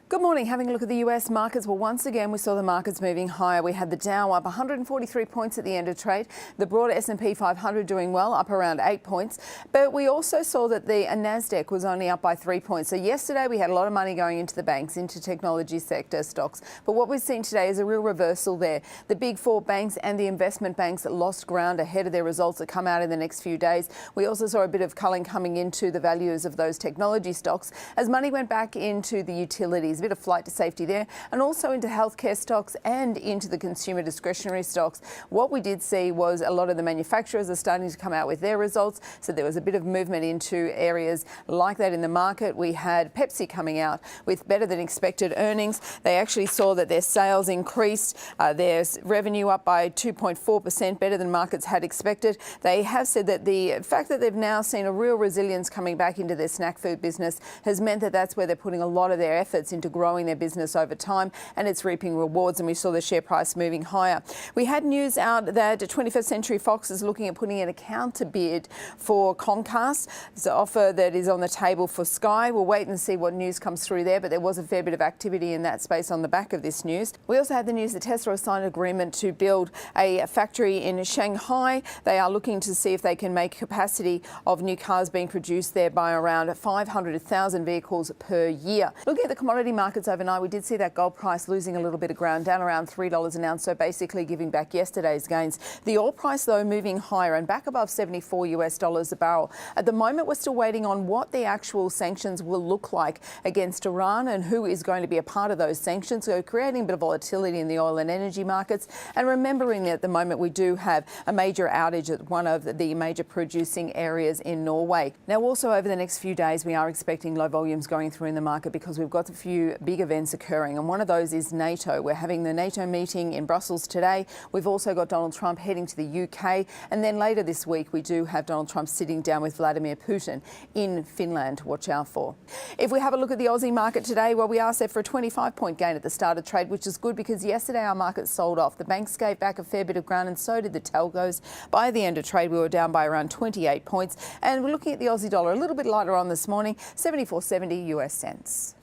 Good morning. Having a look at the US markets, well, once again, we saw the markets moving higher. We had the Dow up 143 points at the end of trade. The broader S&P 500 doing well, up around 8 points. But we also saw that the Nasdaq was only up by 3 points. So yesterday we had a lot of money going into the banks, into technology sector stocks. But what we've seen today is a real reversal there. The big four banks and the investment banks lost ground ahead of their results that come out in the next few days. We also saw a bit of culling coming into the values of those technology stocks as money went back into the utilities. A bit of flight to safety there, and also into healthcare stocks and into the consumer discretionary stocks. What we did see was a lot of the manufacturers are starting to come out with their results, so there was a bit of movement into areas like that in the market. We had Pepsi coming out with better than expected earnings. They actually saw that their sales increased, their revenue up by 2.4%, better than markets had expected. They have said that the fact that they've now seen a real resilience coming back into their snack food business has meant that that's where they're putting a lot of their efforts into growing their business over time, and it's reaping rewards, and we saw the share price moving higher. We had news out that 21st Century Fox is looking at putting in a counter bid for Comcast. It's an offer that is on the table for Sky. We'll wait and see what news comes through there, but there was a fair bit of activity in that space on the back of this news. We also had the news that Tesla has signed an agreement to build a factory in Shanghai. They are looking to see if they can make capacity of new cars being produced there by around 500,000 vehicles per year. Looking at the commodity markets overnight, we did see that gold price losing a little bit of ground, down around $3 an ounce, so basically giving back yesterday's gains. The oil price, though, moving higher and back above $74 a barrel. At the moment, we're still waiting on what the actual sanctions will look like against Iran and who is going to be a part of those sanctions, so creating a bit of volatility in the oil and energy markets. And remembering that at the moment we do have a major outage at one of the major producing areas in Norway. Now, also over the next few days, we are expecting low volumes going through in the market because we've got a few big events occurring, and one of those is NATO. We're having the NATO meeting in Brussels today. We've also got Donald Trump heading to the UK, and then later this week we do have Donald Trump sitting down with Vladimir Putin in Finland to watch out for. If we have a look at the Aussie market today, well, we are set for a 25-point gain at the start of trade, which is good because yesterday our market sold off. The banks gave back a fair bit of ground, and so did the telcos. By the end of trade, we were down by around 28 points, and we're looking at the Aussie dollar a little bit lighter on this morning, 74.70 US cents.